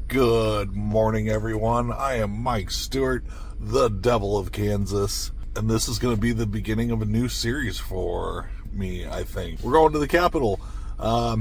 Good morning, everyone. I am Mike Stewart, the Devil of Kansas, and this is going to be the beginning of a new series for me, I think. We're going to the Capitol. I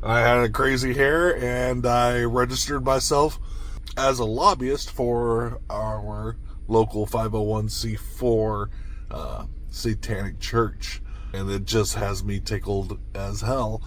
had a crazy hair, and I registered myself as a lobbyist for our local 501c4 satanic church, and it just has me tickled as hell.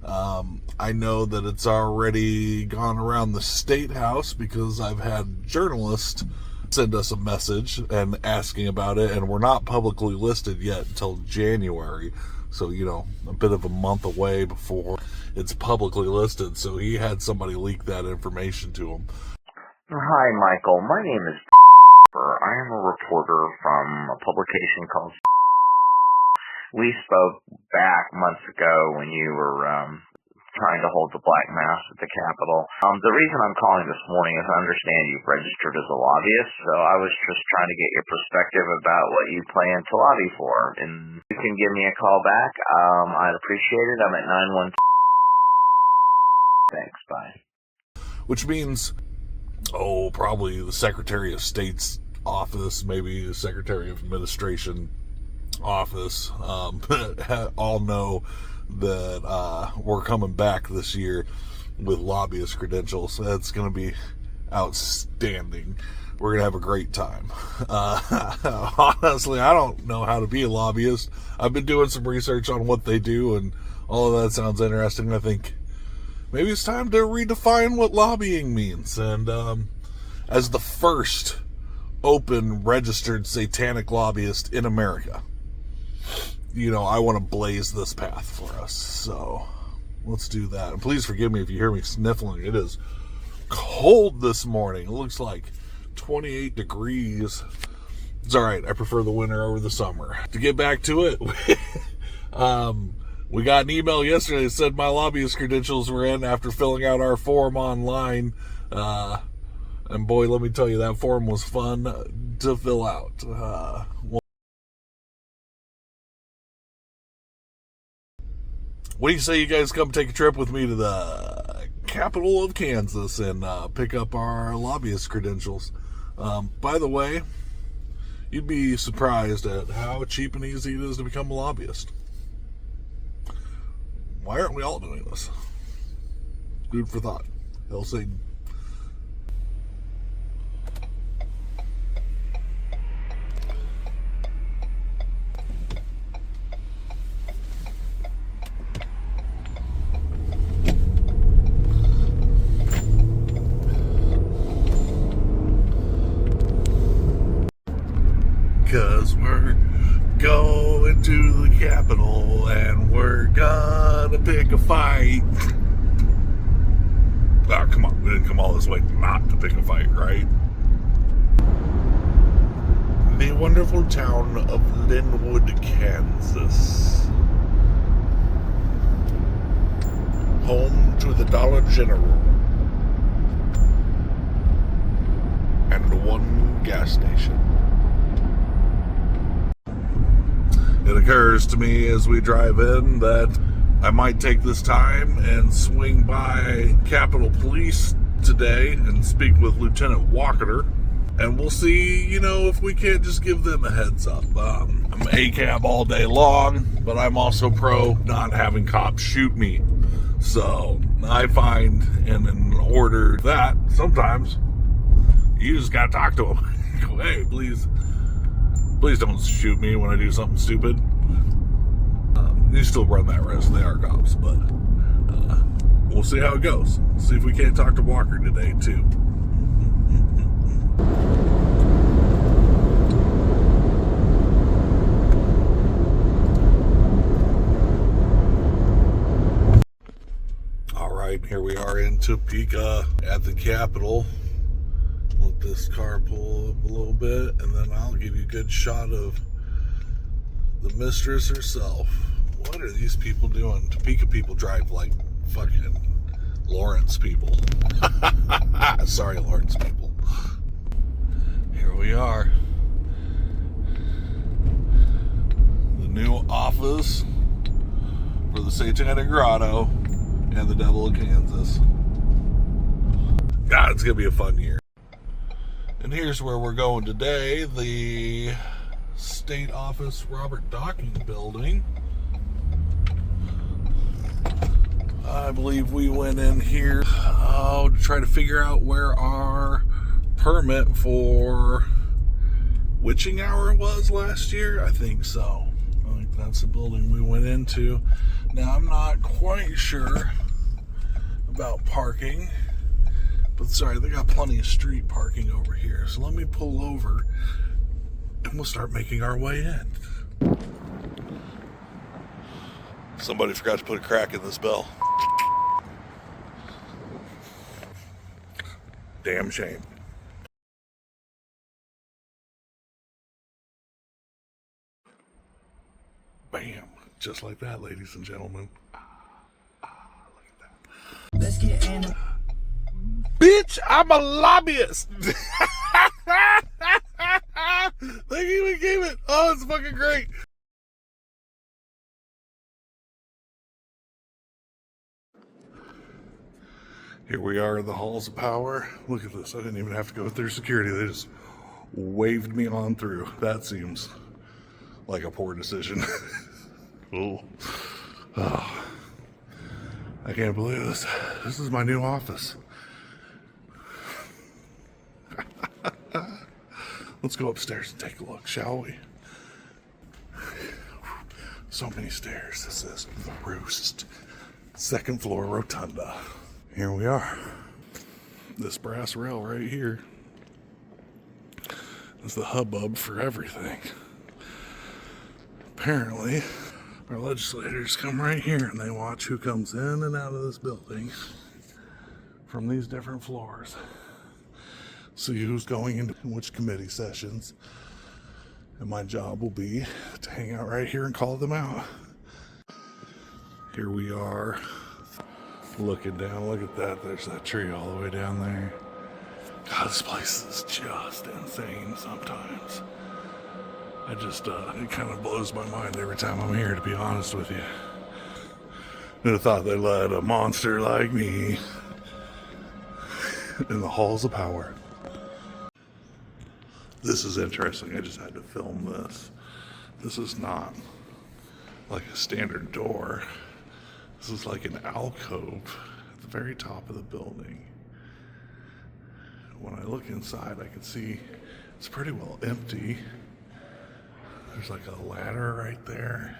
I know that it's already gone around the State House because I've had journalists send us a message and asking about it, and we're not publicly listed yet until January. So, a bit of a month away before it's publicly listed. So he had somebody leak that information to him. Hi, Michael. My name is I am a reporter from a publication called We spoke back months ago when you were trying to hold the Black Mass at the Capitol. The reason I'm calling this morning is I understand you've registered as a lobbyist, so I was just trying to get your perspective about what you plan to lobby for. And you can give me a call back. I'd appreciate it. I'm at 912. Thanks, bye. Which means, probably the Secretary of State's office, maybe the Secretary of Administration office, all know that we're coming back this year with lobbyist credentials. That's going to be outstanding. We're going to have a great time. Honestly, I don't know how to be a lobbyist. I've been doing some research on what they do, and all of that sounds interesting. I think maybe it's time to redefine what lobbying means. And as the first open registered satanic lobbyist in America, I want to blaze this path for us. So let's do that. And please forgive me if you hear me sniffling. It is cold this morning. It looks like 28 degrees. It's all right. I prefer the winter over the summer. To get back to it, we got an email yesterday that said my lobbyist credentials were in after filling out our form online. And boy, let me tell you, that form was fun to fill out. What do you say you guys come take a trip with me to the Capitol of Kansas and pick up our lobbyist credentials? By the way, you'd be surprised at how cheap and easy it is to become a lobbyist. Why aren't we all doing this? Food for thought. Hail Satan. Cause we're going to the Capitol and we're gonna pick a fight. Oh, come on. We didn't come all this way not to pick a fight, right? The wonderful town of Linwood, Kansas. Home to the Dollar General. And one gas station. It occurs to me as we drive in that I might take this time and swing by Capitol Police today and speak with Lieutenant Walker, and we'll see, if we can't just give them a heads up. I'm ACAB all day long, but I'm also pro not having cops shoot me. So I find, in order that sometimes you just gotta talk to them. Go, hey, please don't shoot me when I do something stupid. You still run that risk. They are cops, but we'll see how it goes. See if we can't talk to Walker today, too. All right, here we are in Topeka at the Capitol. Let this car pull up a little bit, and then I'll give you a good shot of the mistress herself. What are these people doing? Topeka people drive like fucking Lawrence people. Sorry, Lawrence people. Here we are. office for the Satanic Grotto and the Devil of Kansas. God, it's going to be a fun year. And here's where we're going today, the State Office Robert Docking Building. I believe we went in here to try to figure out where our permit for witching hour was last year. I think so. I think that's the building we went into. Now, I'm not quite sure about parking, but sorry, they got plenty of street parking over here. So let me pull over and we'll start making our way in. Somebody forgot to put a crack in this bell. Damn shame. Bam. Just like that, ladies and gentlemen. Look at that. Let's get in. Bitch, I'm a lobbyist. They even gave it. Oh, it's fucking great. Here we are in the halls of power. Look at this. I didn't even have to go through security. They just waved me on through. That seems like a poor decision. Oh. I can't believe this. This is my new office. Let's go upstairs and take a look, shall we? So many stairs. This is the Roost. Second floor rotunda. Here we are. This brass rail right here is the hubbub for everything. Apparently, our legislators come right here and they watch who comes in and out of this building from these different floors. See who's going into which committee sessions. And my job will be to hang out right here and call them out. Here we are. Looking down, look at that. There's that tree all the way down there. God, this place is just insane sometimes. It kind of blows my mind every time I'm here, to be honest with you. Who'd have thought they let a monster like me in the halls of power? This is interesting. I just had to film this. This is not like a standard door. This is like an alcove at the very top of the building. When I look inside, I can see it's pretty well empty. There's like a ladder right there.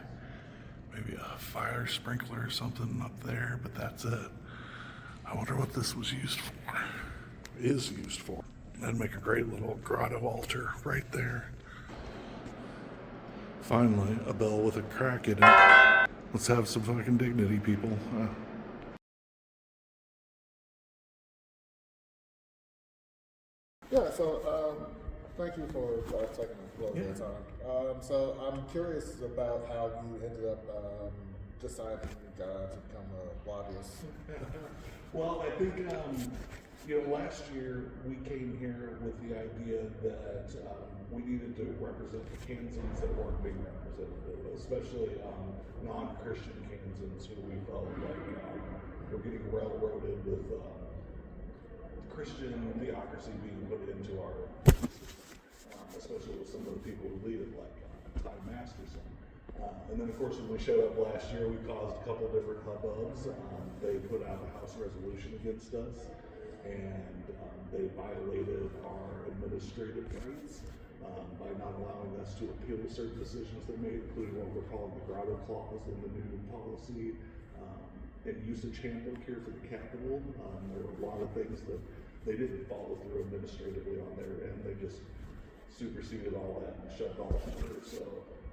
Maybe a fire sprinkler or something up there, but that's it. I wonder what this was used for. Is used for. That'd make a great little grotto altar right there. Finally, a bell with a crack in it. Let's have some fucking dignity, people. Yeah, so thank you for taking a little bit of time. So I'm curious about how you ended up deciding to become a lobbyist. Well, I think, last year we came here with the idea that we needed to represent the Kansans that weren't being represented, especially non-Christian Kansans who we felt like were getting railroaded with Christian theocracy being put into our especially with some of the people who lead it, like Ty Masterson. And then, of course, when we showed up last year, we caused a couple different hubbubs. They put out a House resolution against us, and they violated our administrative rights by not allowing us to appeal certain decisions they made, including what we're calling the grotto clause in the new policy and usage handbook here for the Capitol. There were a lot of things that they didn't follow through administratively on their end. They just superseded all that and shut all that through. So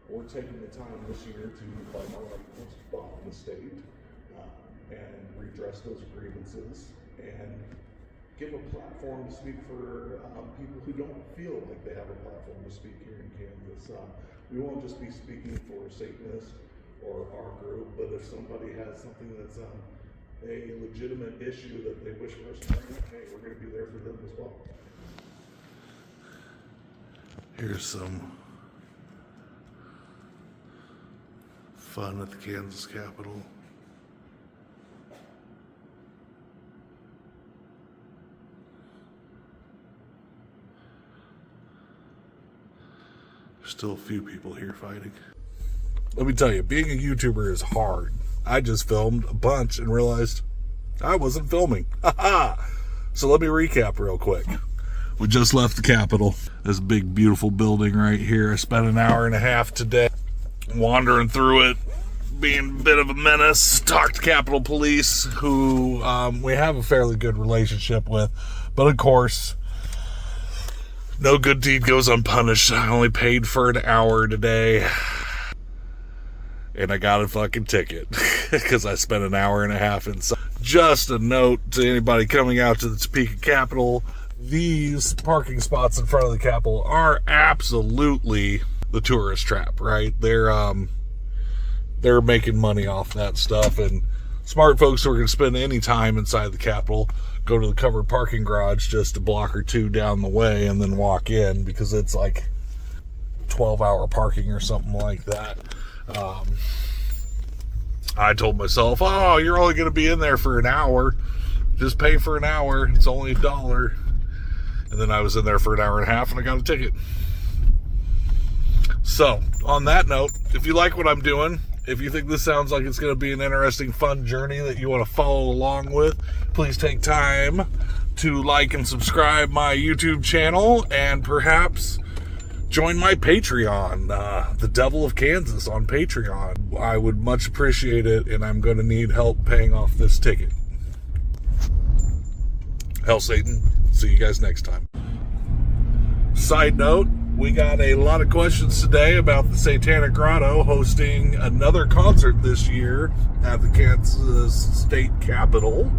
we're taking the time this year to fight our rights in the state and redress those grievances and give a platform to speak for people who don't feel like they have a platform to speak here in Kansas. We won't just be speaking for Satanists or our group, but if somebody has something that's a legitimate issue that they wish for us to bring up, hey, we're going to be there for them as well. Here's some fun at the Kansas Capitol. There's still a few people here fighting. Let me tell you, being a YouTuber is hard. I just filmed a bunch and realized I wasn't filming. So let me recap real quick. We just left the Capitol. This big, beautiful building right here. I spent an hour and a half today wandering through it, being a bit of a menace. Talked to Capitol Police, who we have a fairly good relationship with. But of course, no good deed goes unpunished. I only paid for an hour today. And I got a fucking ticket because I spent an hour and a half inside. Just a note to anybody coming out to the Topeka Capitol. These parking spots in front of the Capitol are absolutely the tourist trap, right? They're making money off that stuff, and smart folks who are going to spend any time inside the Capitol go to the covered parking garage just a block or two down the way and then walk in, because it's like 12-hour parking or something like that. I told myself, oh, you're only going to be in there for an hour. Just pay for an hour. It's only $1. And then I was in there for an hour and a half and I got a ticket. So, on that note, if you like what I'm doing, if you think this sounds like it's going to be an interesting, fun journey that you want to follow along with, please take time to like and subscribe my YouTube channel, and perhaps join my Patreon, The Devil of Kansas on Patreon. I would much appreciate it, and I'm going to need help paying off this ticket. Hell, Satan. See you guys next time. Side note, we got a lot of questions today about the Satanic Grotto hosting another concert this year at the Kansas State Capitol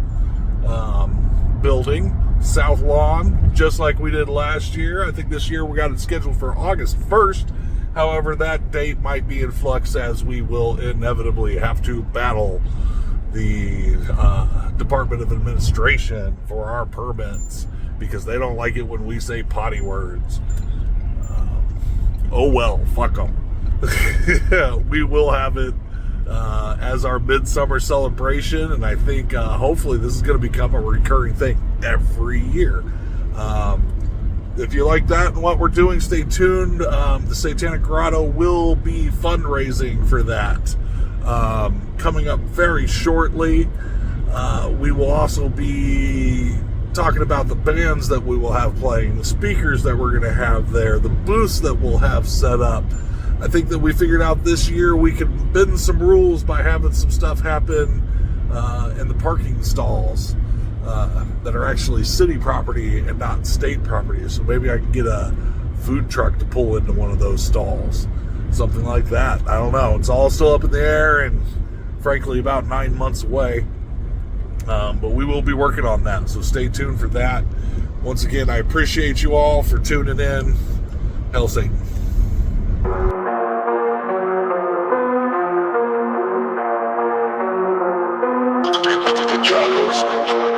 building, South Lawn, just like we did last year. I think this year we got it scheduled for August 1st. However, that date might be in flux, as we will inevitably have to battle the Department of Administration for our permits, because they don't like it when we say potty words. Oh well, fuck them. We will have it as our midsummer celebration, and I think hopefully this is going to become a recurring thing every year. If you like that and what we're doing, stay tuned. The Satanic Grotto will be fundraising for that coming up very shortly. We will also be talking about the bands that we will have playing, the speakers that we're going to have there, the booths that we'll have set up. I think that we figured out this year we could bend some rules by having some stuff happen in the parking stalls that are actually city property and not state property. So maybe I can get a food truck to pull into one of those stalls. Something like that. I don't know. It's all still up in the air and frankly about 9 months away. But we will be working on that, so stay tuned for that. Once again, I appreciate you all for tuning in. Hail Satan. The